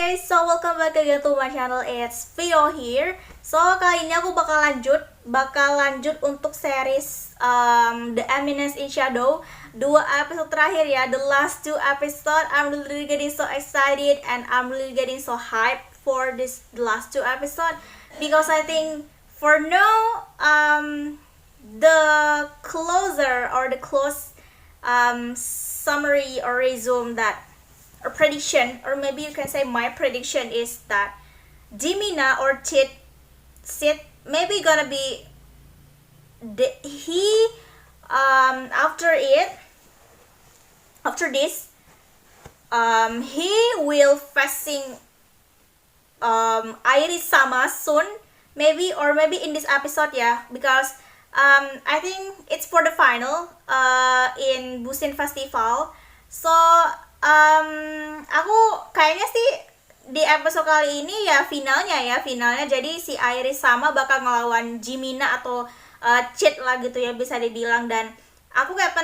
Oke, so welcome back again to my channel. It's Vio here. So kali ini aku bakal lanjut untuk series The Eminence in Shadow. 2 episode terakhir ya, the last 2 episode. I'm really getting so excited and I'm really getting so hyped for the last 2 episode because I think for now the closer or the close summary or resume that or prediction, or maybe you can say my prediction is that Jimina or Sid maybe gonna be after this he will facing Iris sama soon, maybe, or maybe in this episode ya, because I think it's for the final in Busan Festival. So aku kayaknya sih di episode kali ini ya finalnya jadi si Iris sama bakal ngelawan Jimina atau Chit lah gitu ya bisa dibilang. Dan aku kayak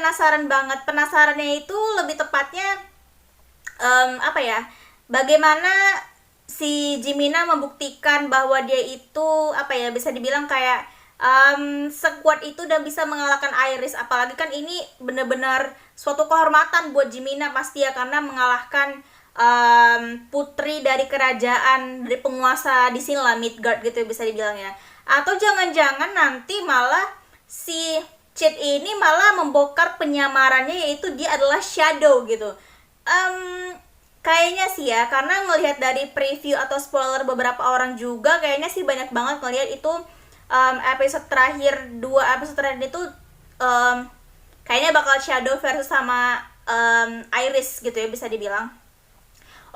penasarannya itu lebih tepatnya bagaimana si Jimina membuktikan bahwa dia itu bisa dibilang kayak sekuat itu dan bisa mengalahkan Iris. Apalagi kan ini benar-benar suatu kehormatan buat Jimina pasti ya, karena mengalahkan putri dari kerajaan, dari penguasa di sini lah, Midgard gitu ya bisa dibilang ya. Atau jangan-jangan nanti malah si Chit ini malah membongkar penyamarannya, yaitu dia adalah Shadow gitu. Kayaknya sih ya, karena ngelihat dari preview atau spoiler beberapa orang juga kayaknya sih banyak banget ngelihat itu episode terakhir, 2 episode terakhir itu kayaknya bakal Shadow versus sama Iris gitu ya bisa dibilang.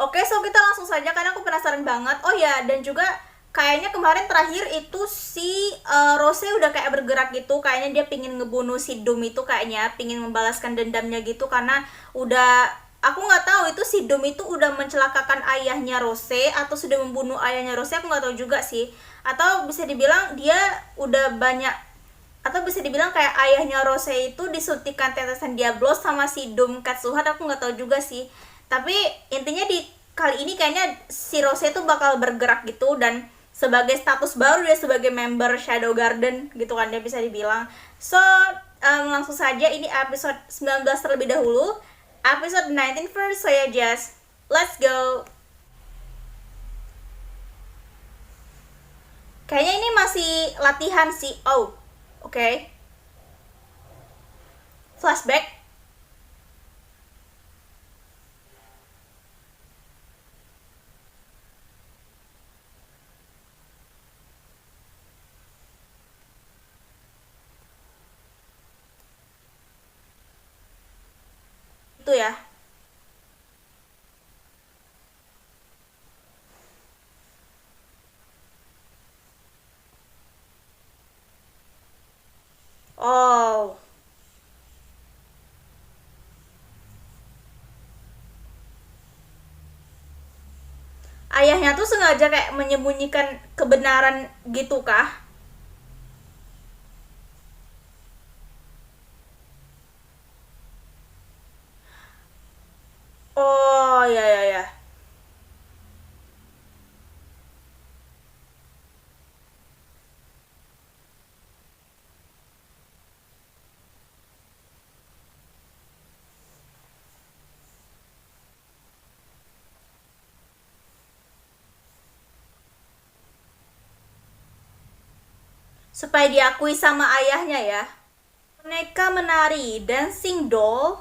Oke, so kita langsung saja karena aku penasaran banget. Oh ya, dan juga kayaknya kemarin terakhir itu si Rose udah kayak bergerak gitu. Kayaknya dia pingin ngebunuh si Doom itu, kayaknya pingin membalaskan dendamnya gitu, karena udah, aku nggak tahu itu si Doom itu udah mencelakakan ayahnya Rose atau sudah membunuh ayahnya Rose, aku nggak tahu juga sih. Atau bisa dibilang dia udah banyak, atau bisa dibilang kayak ayahnya Rose itu disuntikan tetesan Diablos sama si Doom Katsuhat, aku nggak tahu juga sih. Tapi intinya di kali ini kayaknya si Rose itu bakal bergerak gitu, dan sebagai status baru dia sebagai member Shadow Garden gitu kan dia bisa dibilang. So langsung saja, ini episode 19 terlebih dahulu, episode 19 first. So ya, just let's go. Kayaknya ini masih latihan sih. Oh, oke. Flashback. Itu ya. Oh. Ayahnya tuh sengaja kayak menyembunyikan kebenaran gitu kah? Oh, ya ya ya. Supaya diakui sama ayahnya ya. Boneka menari, dancing doll.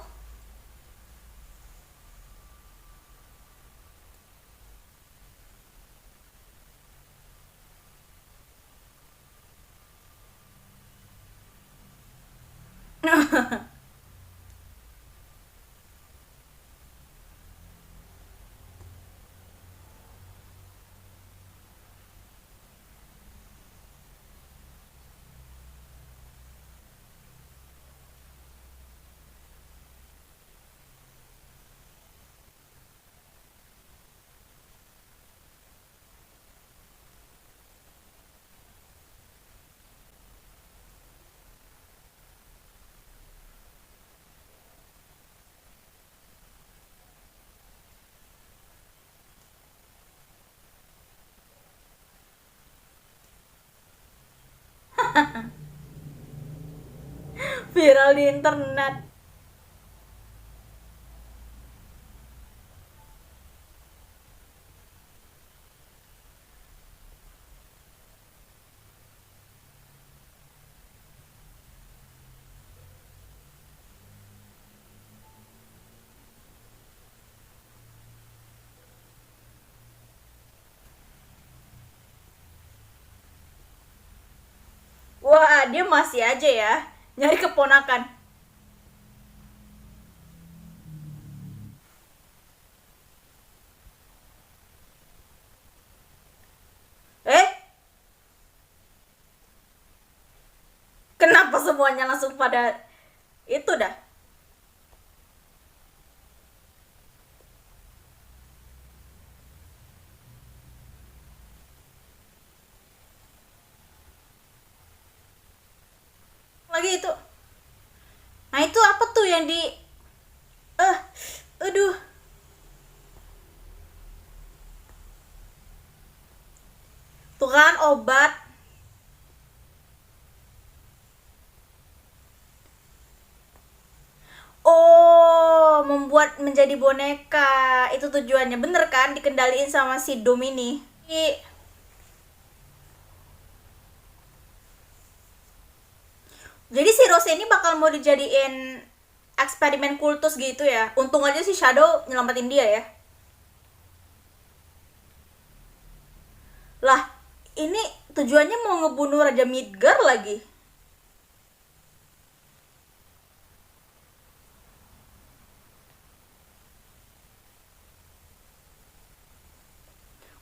Viral di internet. Wah, dia masih aja ya nyari keponakan. Eh, kenapa semuanya langsung pada itu dah? Lagi itu. Nah, itu apa tuh yang di eh aduh. Tuh kan obat. Oh, membuat menjadi boneka. Itu tujuannya. Bener kan? Dikendaliin sama si Dom ini. Jadi si Rose ini bakal mau dijadiin eksperimen kultus gitu ya. Untung aja si Shadow nyelamatin dia ya. Lah, ini tujuannya mau ngebunuh Raja Midgar lagi.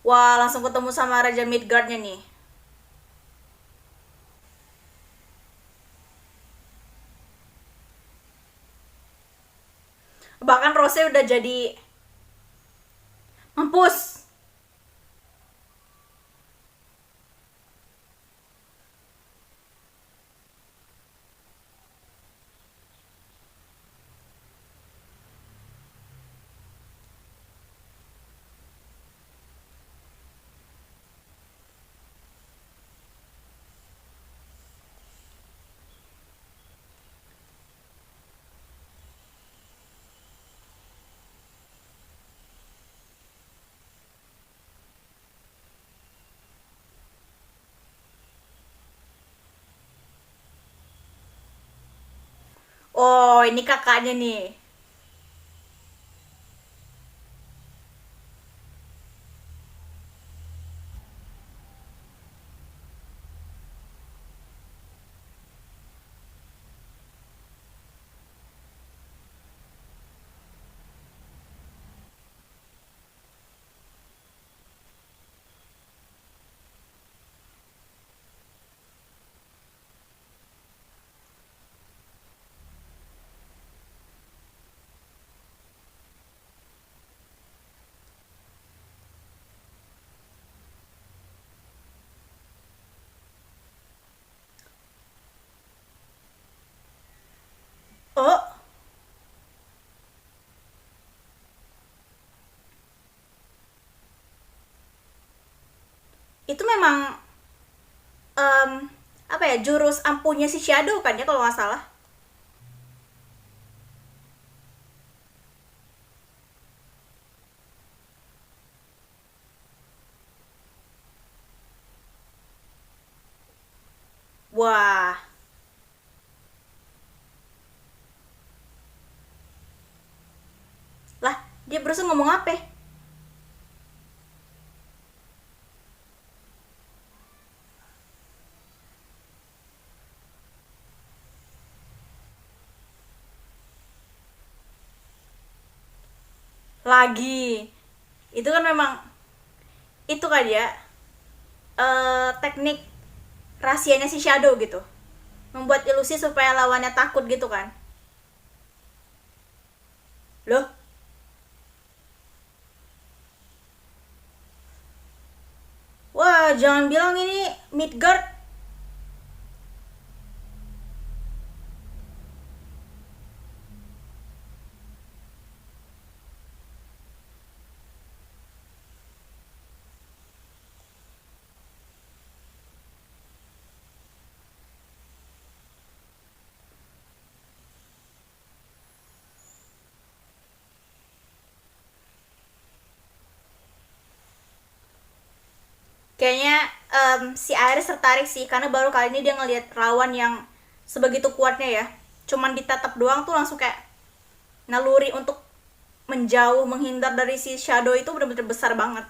Wah, langsung ketemu sama Raja Midgardnya nih. Bahkan Rose udah jadi mampus. Oh, ini kakaknya nih. Oh, itu memang em, apa ya, jurus ampuhnya si Shadow kan ya kalau nggak salah. Wah, lah dia berusaha ngomong apa? Lagi. Itu kan memang itu kan ya teknik rahasianya si Shadow gitu. Membuat ilusi supaya lawannya takut gitu kan. Loh, wah jangan bilang ini Midgard. Kayaknya si Iris tertarik sih karena baru kali ini dia ngelihat lawan yang sebegitu kuatnya ya. Cuman ditatap doang tuh langsung kayak naluri untuk menjauh menghindar dari si Shadow itu benar-benar besar banget.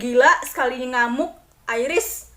Gila, sekali ngamuk Iris.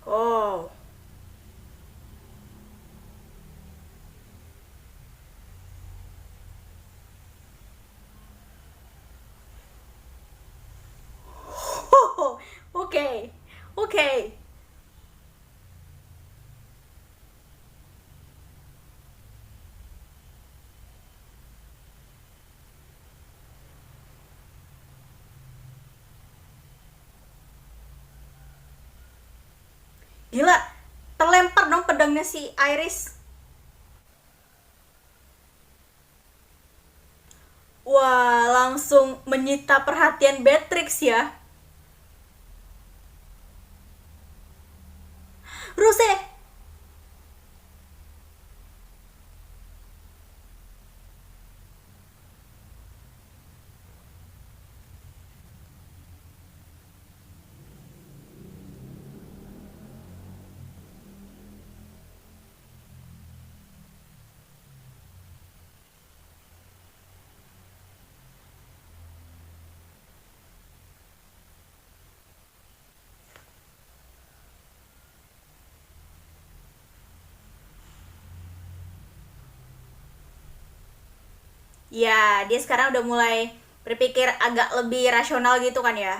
Oh. Oh, oke. Oke. Gila, terlempar dong pedangnya si Iris. Wah, langsung menyita perhatian Beatrix ya. Rose. Ya, dia sekarang udah mulai berpikir agak lebih rasional gitu kan ya.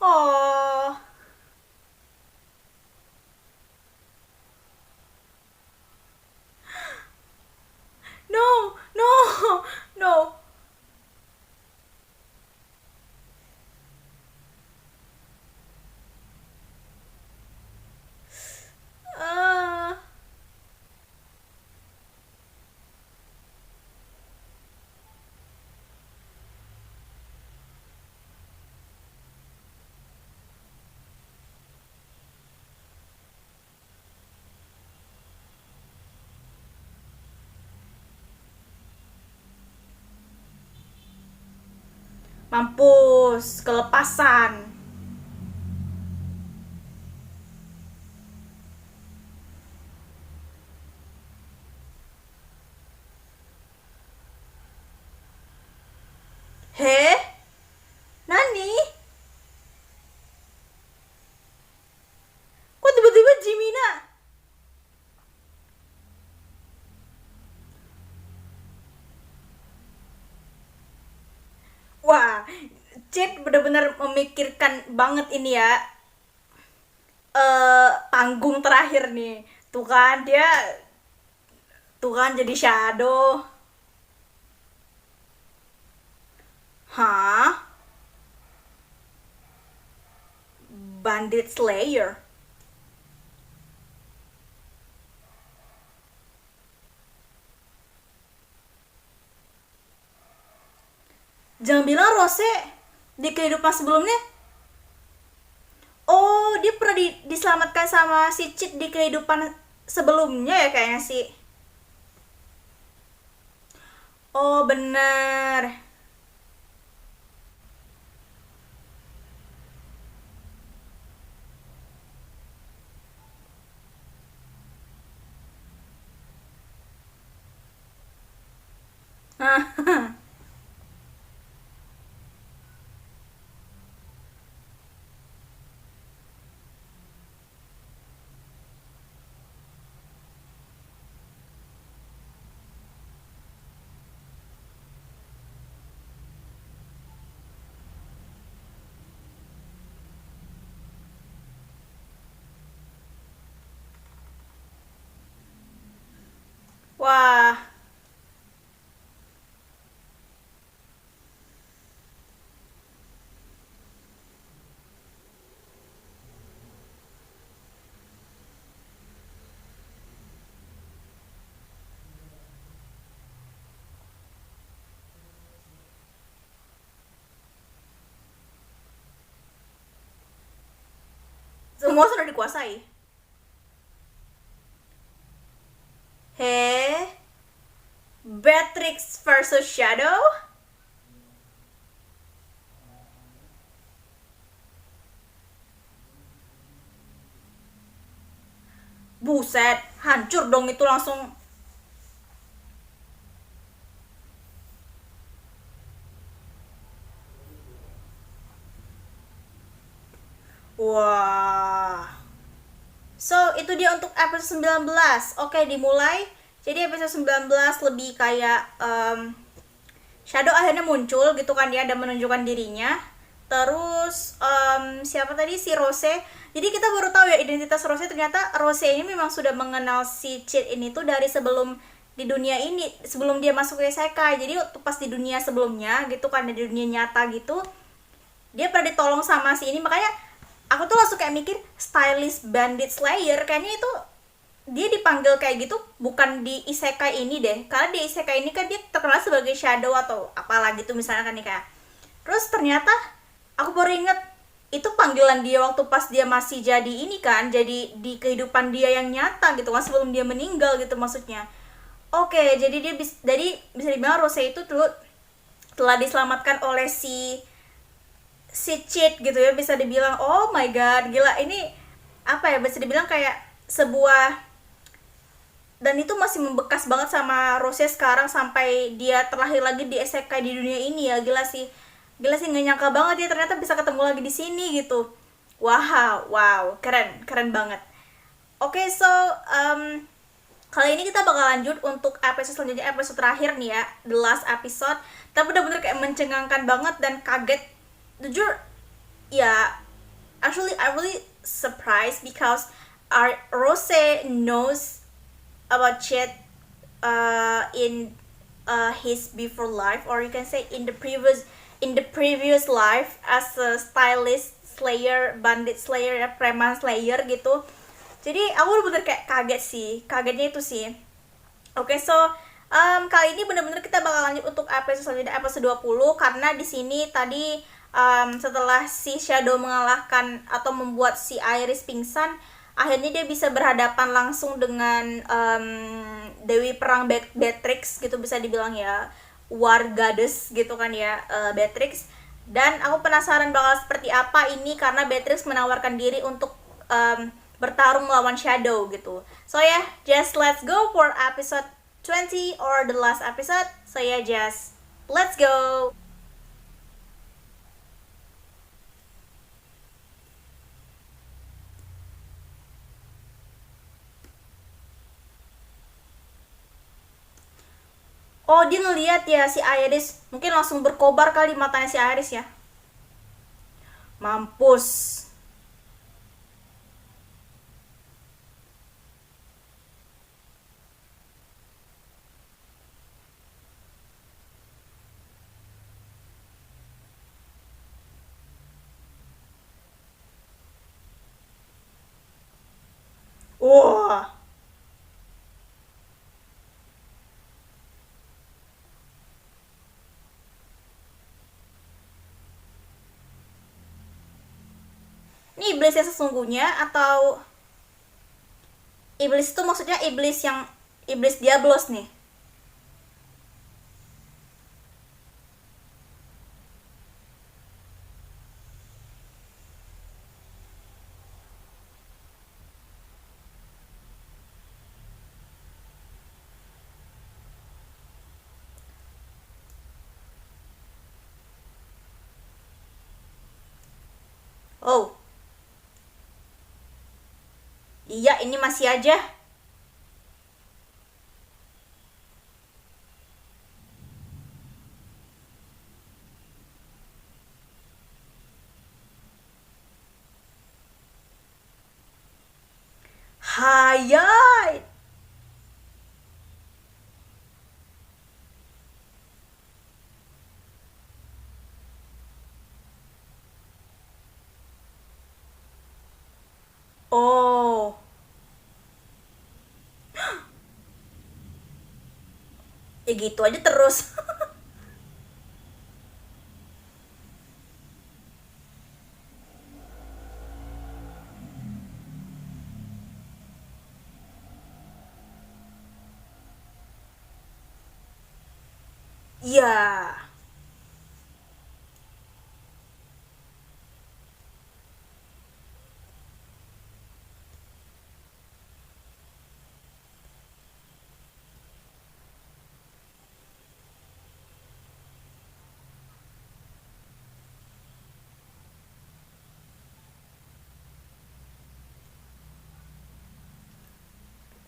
Oh, no, no, no. Eh, mampus, kelepasan. Heh, Nani? Kok tiba-tiba Jimina? Wah, Cid bener-bener memikirkan banget ini ya. Panggung terakhir nih. Tuh kan dia, tuh kan jadi Shadow. Hah? Bandit Slayer? Jangan bilang Rose di kehidupan sebelumnya. Oh, dia pernah diselamatkan sama si Cid di kehidupan sebelumnya ya kayaknya sih. Oh, bener. Wah, semua sudah dikuasai. Heh, Beatrix versus Shadow? Buset, hancur dong itu langsung. Wah. So, itu dia untuk episode 19. Oke, dimulai. Jadi episode 19 lebih kayak Shadow akhirnya muncul gitu kan ya, dan menunjukkan dirinya. Terus siapa tadi, si Rose. Jadi kita baru tahu ya identitas Rose. Ternyata Rose ini memang sudah mengenal si Chit ini tuh dari sebelum di dunia ini, sebelum dia masuk ke isekai. Jadi waktu pas di dunia sebelumnya gitu kan, di dunia nyata gitu, dia pernah ditolong sama si ini. Makanya aku tuh langsung kayak mikir, stylist bandit slayer kayaknya itu dia dipanggil kayak gitu bukan di isekai ini deh, karena di isekai ini kan dia terkenal sebagai shadow atau apalah gitu misalnya kan nih kayak. Terus ternyata aku baru inget itu panggilan dia waktu pas dia masih jadi ini kan, jadi di kehidupan dia yang nyata gitu kan, sebelum dia meninggal gitu maksudnya. Oke, jadi jadi bisa dibilang Rose itu tuh telah diselamatkan oleh si Cheat gitu ya, bisa dibilang. Oh my god, gila, ini apa ya, bisa dibilang kayak sebuah, dan itu masih membekas banget sama Rose sekarang sampai dia terlahir lagi di isekai di dunia ini ya. Gila sih, gila sih, nggak nyangka banget dia ternyata bisa ketemu lagi di sini gitu. Wow, wow, keren, keren banget. Oke, so kali ini kita bakal lanjut untuk episode selanjutnya, episode terakhir nih ya, the last episode. Tapi bener-bener kayak mencengangkan banget dan kaget. Jujur, ya, actually I really surprised because our Rose knows about Chet in his before life, or you can say in the previous life as a stylist slayer, bandit slayer ya, preman slayer gitu. Jadi aku bener-bener kayak kaget sih, kagetnya itu sih. Oke, so kali ini bener-bener kita bakal lanjut untuk episode selanjutnya, episode 20, karena di sini tadi setelah si Shadow mengalahkan atau membuat si Iris pingsan, akhirnya dia bisa berhadapan langsung dengan Dewi Perang Beatrix gitu, bisa dibilang ya, War Goddess gitu kan ya, Beatrix. Dan aku penasaran bakal seperti apa ini, karena Beatrix menawarkan diri untuk bertarung melawan Shadow gitu. So yeah, just let's go for episode 20 or the last episode. So yeah, just let's go. Oh, dia ngeliat ya si Iris. Mungkin langsung berkobar kali matanya si Iris ya. Mampus. Wah. Ini iblis yang sesungguhnya atau iblis itu maksudnya iblis yang iblis Diablos nih? Oh, iya, ini masih aja. Hayat. Ya gitu aja terus. Iya.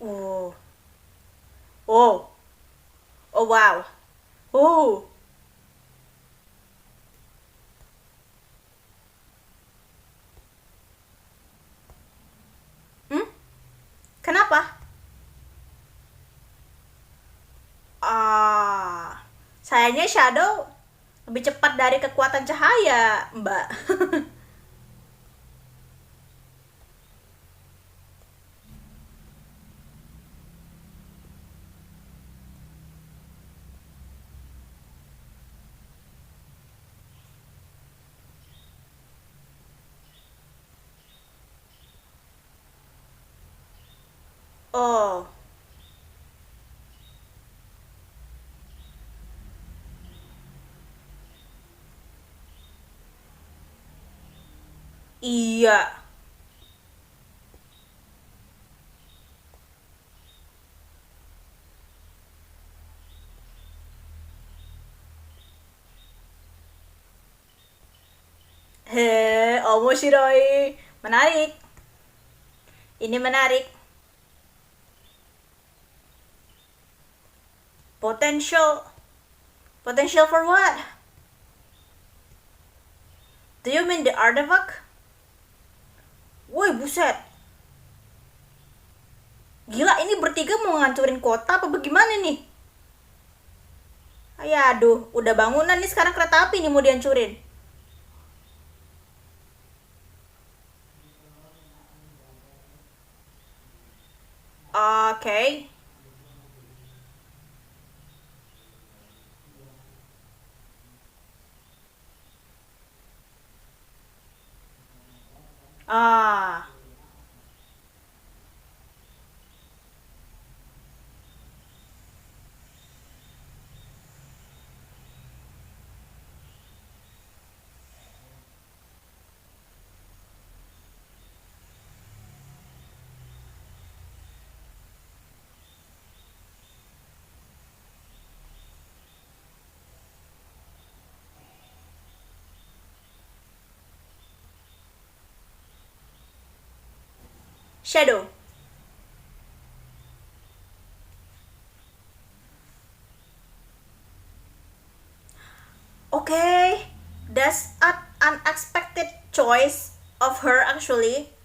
Oh. Oh. Oh wow. Oh. Hmm? Kenapa? Ah. Sayangnya shadow lebih cepat dari kekuatan cahaya, Mbak. Oh. Iya. He, omoshiroi. Menarik. Ini menarik. Potential. Potential for what? Do you mean the artifact? Woi, buset. Gila, ini bertiga mau ngancurin kota apa bagaimana nih? Ayah, aduh, udah bangunan nih sekarang kereta api nih mau dihancurin. Oke. Okay. Ah. Shadow. Okay. That's an unexpected choice of her actually.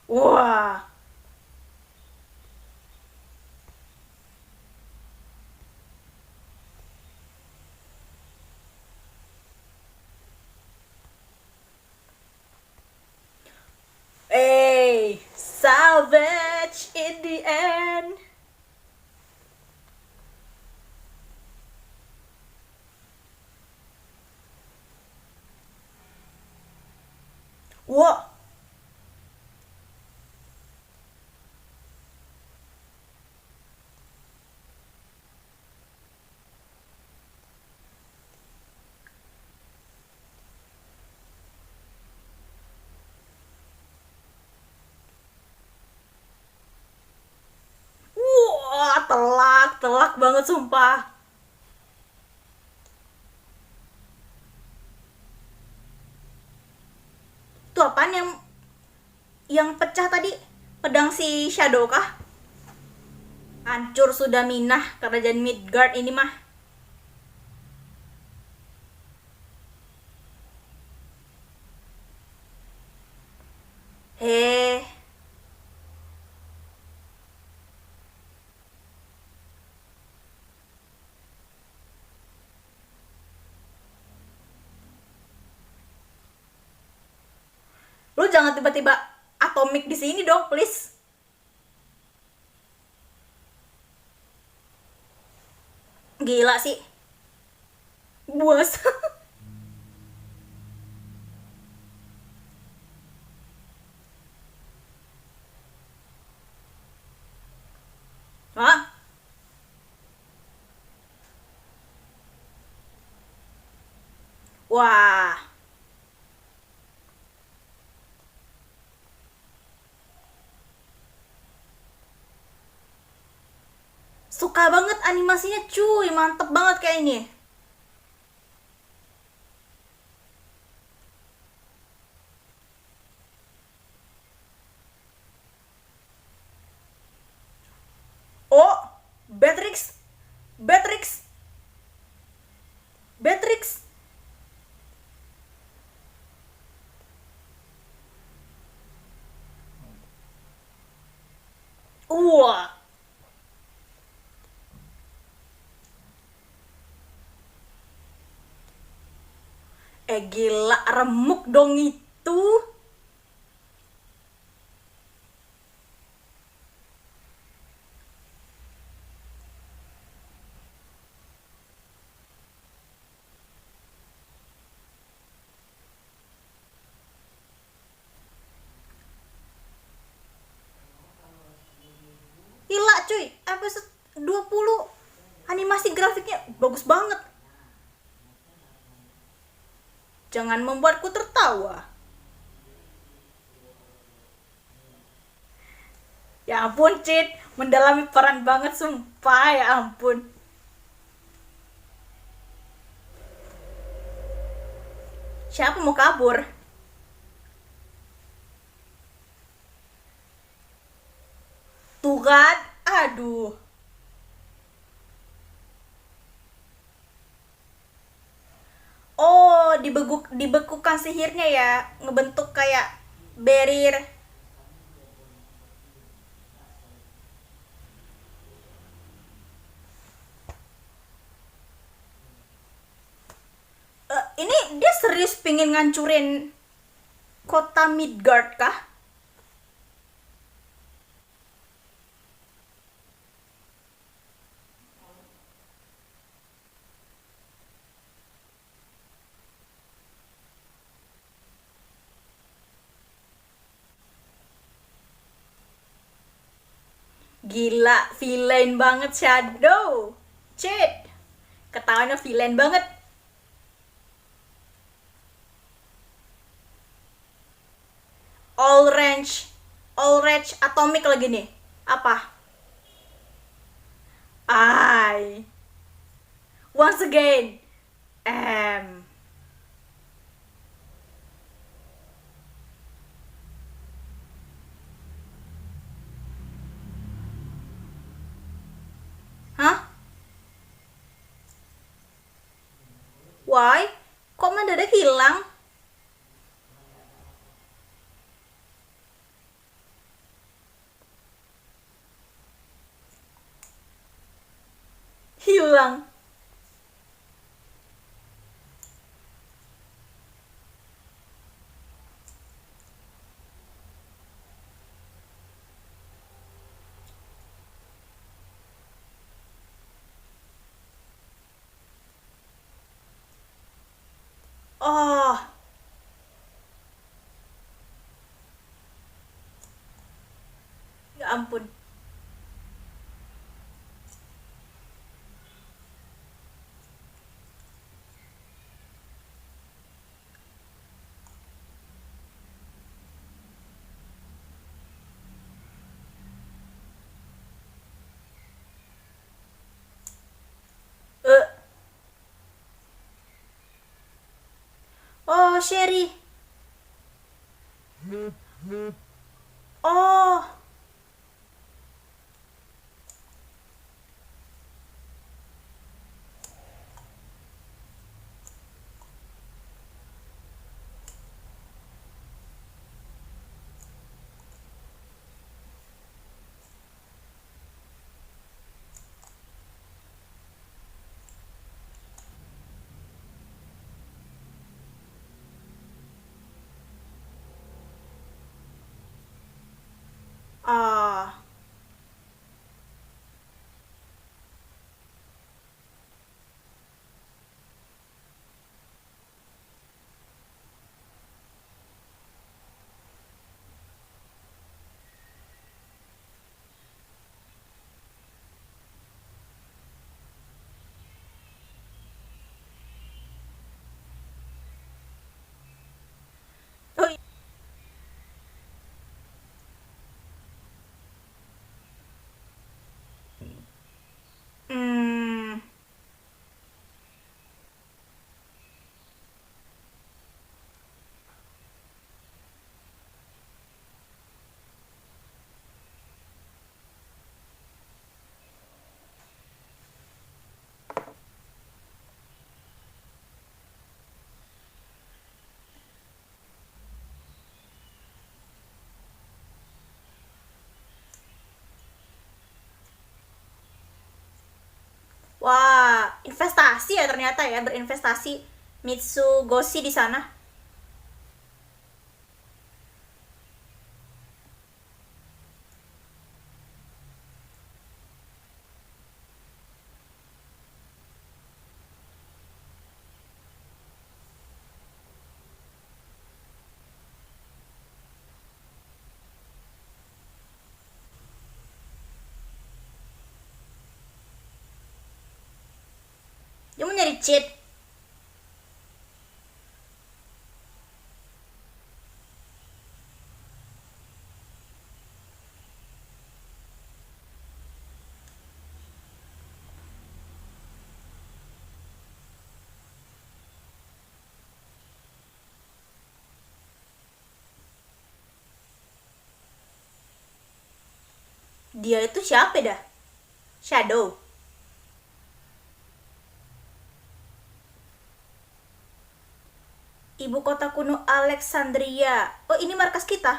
Wah. Hey, salvage in the end. Wah. Wah, telak, telak banget sumpah. Itu apaan yang pecah tadi? Pedang si Shadow kah? Hancur sudah minah kerajaan Midgard ini mah. Heh. Lu jangan jangan tiba-tiba atomik di sini dong, please. Gila sih. Buas. Hah? Wah. Suka banget animasinya cuy, mantep banget kayaknya. Oh, Beatrix. Beatrix. Beatrix. Wah. Gila, remuk dong itu. Gila cuy, episode 20 animasi grafiknya bagus banget. Jangan membuatku tertawa. Ya ampun, Cid, mendalami peran banget sumpah, ya ampun. Siapa mau kabur? Tuh kan, aduh. Oh, dibekukan sihirnya ya, ngebentuk kayak barrier. Ini dia serius pingin ngancurin kota Midgard kah? Gila, villain banget Shadow. Cid, ketawanya villain banget. All range, all range atomic lagi nih. Apa? I once again am. Hah? Why? Kok mendadak hilang? Hilang. Oh, ya ampun. Eh, oh, Sherry. Oh, Ah. Oh, hmm. Wah, investasi ya ternyata ya, berinvestasi Mitsugoshi di sana. Dia mau nyari cheat. Dia itu siapa dah? Shadow. Ibu kota kuno Alexandria. Oh, ini markas kita.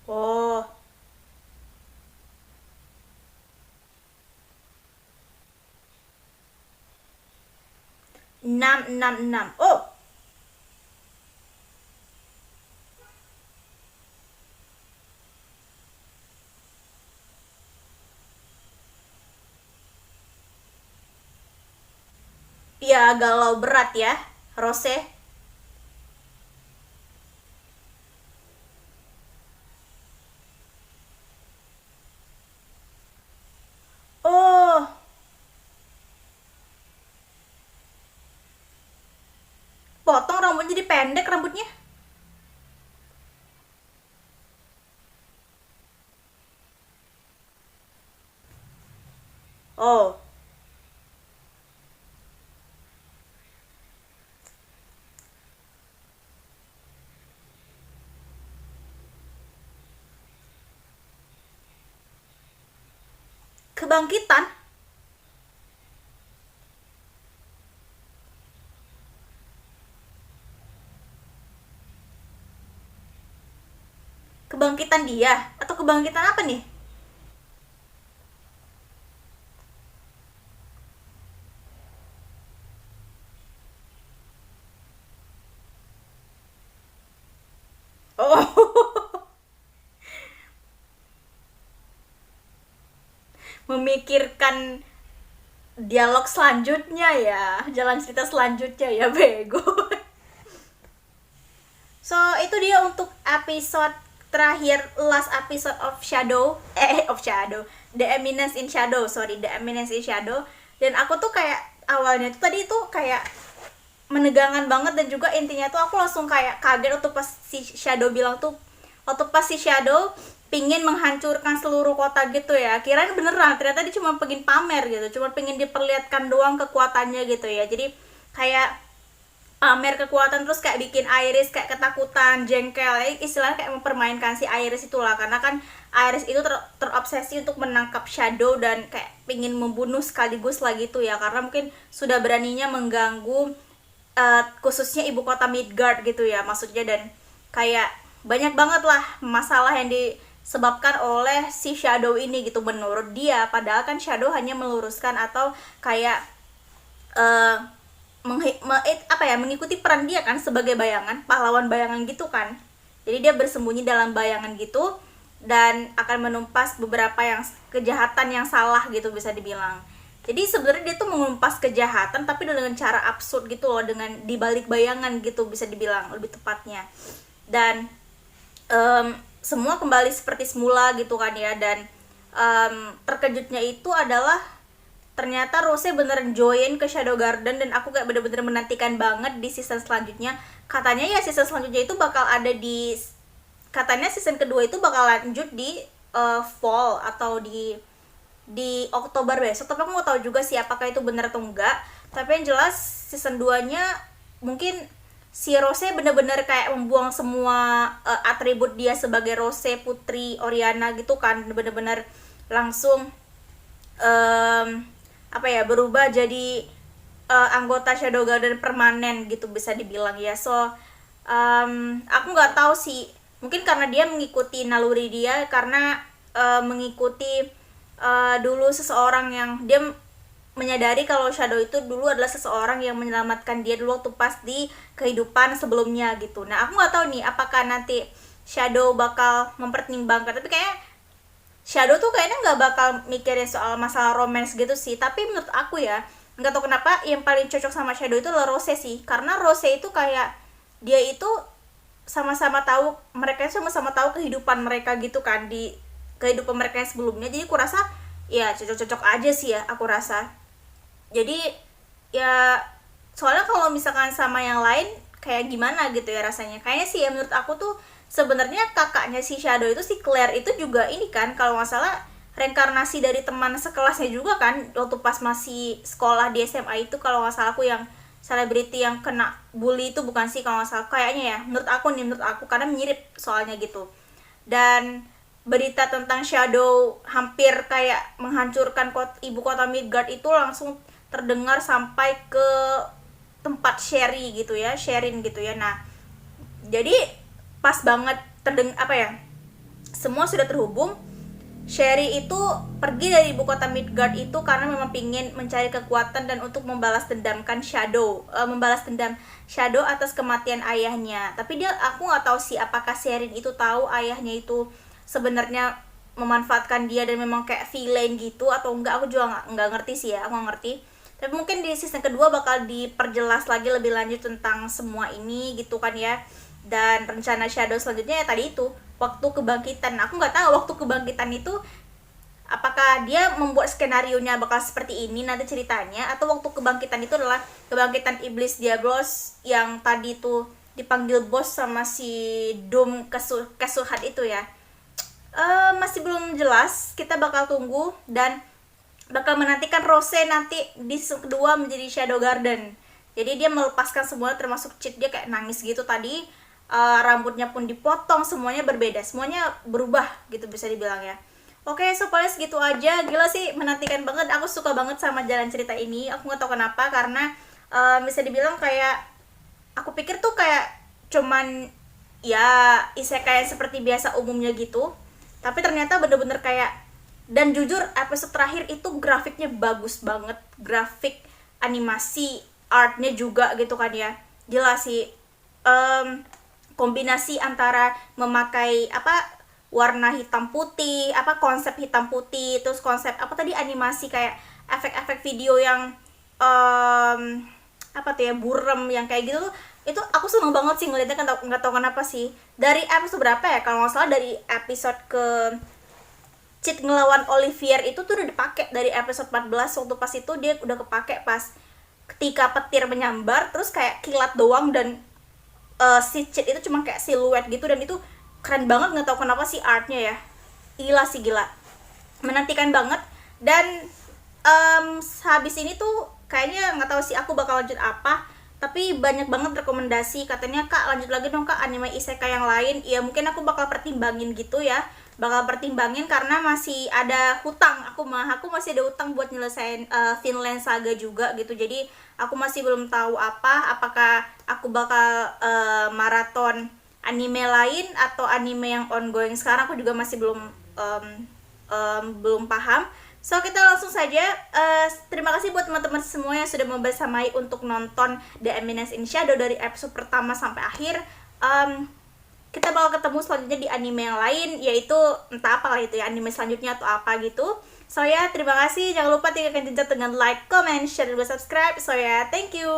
Oh, 666. Oh, ya galau berat ya, Rose. Oh, potong rambutnya jadi pendek rambutnya. Oh, kebangkitan. Kebangkitan dia atau kebangkitan apa nih? Oh, memikirkan dialog selanjutnya ya, jalan cerita selanjutnya ya, bego. So, itu dia untuk episode terakhir, last episode of Shadow, of Shadow, The Eminence in Shadow, sorry, The Eminence in Shadow. Dan aku tuh kayak awalnya tuh tadi tuh kayak menegangkan banget, dan juga intinya tuh aku langsung kayak kaget waktu pas si Shadow bilang tuh, waktu pas si Shadow pingin menghancurkan seluruh kota gitu ya, kirain beneran, ternyata dia cuma pengen pamer gitu, cuma pengen diperlihatkan doang kekuatannya gitu ya. Jadi kayak pamer kekuatan, terus kayak bikin Iris kayak ketakutan, jengkel, istilahnya kayak mempermainkan si Iris itulah, karena kan Iris itu terobsesi untuk menangkap Shadow dan kayak pingin membunuh sekaligus lah gitu ya, karena mungkin sudah beraninya mengganggu khususnya ibu kota Midgard gitu ya maksudnya. Dan kayak banyak banget lah masalah yang disebabkan oleh si Shadow ini gitu menurut dia, padahal kan Shadow hanya meluruskan atau kayak mengikuti peran dia kan sebagai bayangan, pahlawan bayangan gitu kan. Jadi dia bersembunyi dalam bayangan gitu dan akan menumpas beberapa yang kejahatan yang salah gitu bisa dibilang. Jadi sebenarnya dia tuh mengumpas kejahatan tapi dengan cara absurd gitu loh, dengan dibalik bayangan gitu bisa dibilang lebih tepatnya. Dan semua kembali seperti semula gitu kan ya. Dan terkejutnya itu adalah ternyata Rose beneran join ke Shadow Garden, dan aku kayak bener-bener menantikan banget di season selanjutnya. Katanya ya season selanjutnya itu bakal ada katanya season kedua itu bakal lanjut di fall atau di Oktober besok, tapi aku nggak tahu juga sih apakah itu benar atau enggak. Tapi yang jelas season 2 nya mungkin si Rose bener-bener kayak membuang semua atribut dia sebagai Rose putri Oriana gitu kan, bener-bener langsung berubah jadi anggota Shadow Garden permanen gitu bisa dibilang ya. So aku nggak tahu sih, mungkin karena dia mengikuti naluri dia, karena mengikuti dulu seseorang yang dia menyadari kalau Shadow itu dulu adalah seseorang yang menyelamatkan dia dulu waktu pas di kehidupan sebelumnya gitu. Nah aku nggak tahu nih apakah nanti Shadow bakal mempertimbangkan, tapi kayak Shadow tuh kayaknya nggak bakal mikirin soal masalah romance gitu sih. Tapi menurut aku ya, nggak tahu kenapa yang paling cocok sama Shadow itu adalah Rose sih, karena Rose itu kayak dia itu sama-sama tahu, mereka sama-sama tahu kehidupan mereka gitu kan, di kehidupan mereka yang sebelumnya. Jadi aku rasa ya cocok-cocok aja sih ya, aku rasa. Jadi ya soalnya kalau misalkan sama yang lain kayak gimana gitu ya rasanya. Kayaknya sih ya menurut aku tuh sebenarnya kakaknya si Shadow itu, si Claire itu juga ini kan kalau nggak salah reinkarnasi dari teman sekelasnya juga kan waktu pas masih sekolah di SMA itu, kalau nggak salah aku, yang selebriti yang kena bully itu bukan sih kalau nggak salah, kayaknya ya menurut aku karena mirip soalnya gitu. Dan berita tentang Shadow hampir kayak menghancurkan ibu kota Midgard itu langsung terdengar sampai ke tempat Sherry gitu ya, Sherin gitu ya. Nah jadi pas banget semua sudah terhubung. Sherry itu pergi dari ibu kota Midgard itu karena memang pingin mencari kekuatan dan untuk membalas dendam Shadow atas kematian ayahnya. Tapi aku nggak tahu sih apakah Sherin itu tahu ayahnya itu sebenarnya memanfaatkan dia dan memang kayak villain gitu atau enggak. Aku juga nggak ngerti sih ya, aku nggak ngerti. Tapi mungkin di season kedua bakal diperjelas lagi lebih lanjut tentang semua ini gitu kan ya. Dan rencana Shadow selanjutnya ya tadi itu waktu kebangkitan. Aku nggak tahu waktu kebangkitan itu apakah dia membuat skenario nya bakal seperti ini nanti ceritanya, atau waktu kebangkitan itu adalah kebangkitan iblis Diablos yang tadi tuh dipanggil bos sama si Doom Kesuhat itu ya. Masih belum jelas, kita bakal tunggu dan bakal menantikan Rose nanti di season kedua menjadi Shadow Garden. Jadi dia melepaskan semuanya termasuk cheat, dia kayak nangis gitu tadi. Rambutnya pun dipotong, semuanya berbeda, semuanya berubah gitu bisa dibilang ya. Oke, so paling segitu aja. Gila sih, menantikan banget, aku suka banget sama jalan cerita ini. Aku nggak tahu kenapa, karena bisa dibilang kayak aku pikir tuh kayak cuman ya isekai seperti biasa umumnya gitu, tapi ternyata bener-bener kayak, dan jujur episode terakhir itu grafiknya bagus banget, grafik, animasi, artnya juga gitu kan ya. Jelas sih kombinasi antara memakai warna hitam putih, konsep hitam putih, terus konsep animasi kayak efek-efek video yang burem yang kayak gitu, itu aku seneng banget sih ngeliatnya. Nggak tahu kenapa sih. Dari episode berapa ya, kalau nggak salah dari episode ke cheat ngelawan Olivier itu tuh udah dipakai dari episode 14. Waktu pas itu dia udah kepake pas ketika petir menyambar terus kayak kilat doang, dan si cheat itu cuma kayak siluet gitu, dan itu keren banget. Nggak tahu kenapa sih artnya ya, gila, menantikan banget. Dan habis ini tuh kayaknya nggak tahu sih aku bakal lanjut apa, tapi banyak banget rekomendasi katanya, Kak lanjut lagi dong Kak anime isekai yang lain. Ya mungkin aku bakal pertimbangin gitu ya, bakal pertimbangin karena masih ada hutang. Aku masih ada hutang buat nyelesain Vinland Saga juga gitu. Jadi aku masih belum tahu apakah aku bakal maraton anime lain atau anime yang ongoing sekarang. Aku juga masih belum paham. So kita langsung saja, terima kasih buat teman-teman semua yang sudah membersamai untuk nonton The Eminence in Shadow dari episode pertama sampai akhir. Kita bakal ketemu selanjutnya di anime yang lain, yaitu entah apa lah itu ya, anime selanjutnya atau apa gitu. So ya, terima kasih, jangan lupa tinggalkan jejak dengan like, comment, share, dan subscribe. So ya, thank you.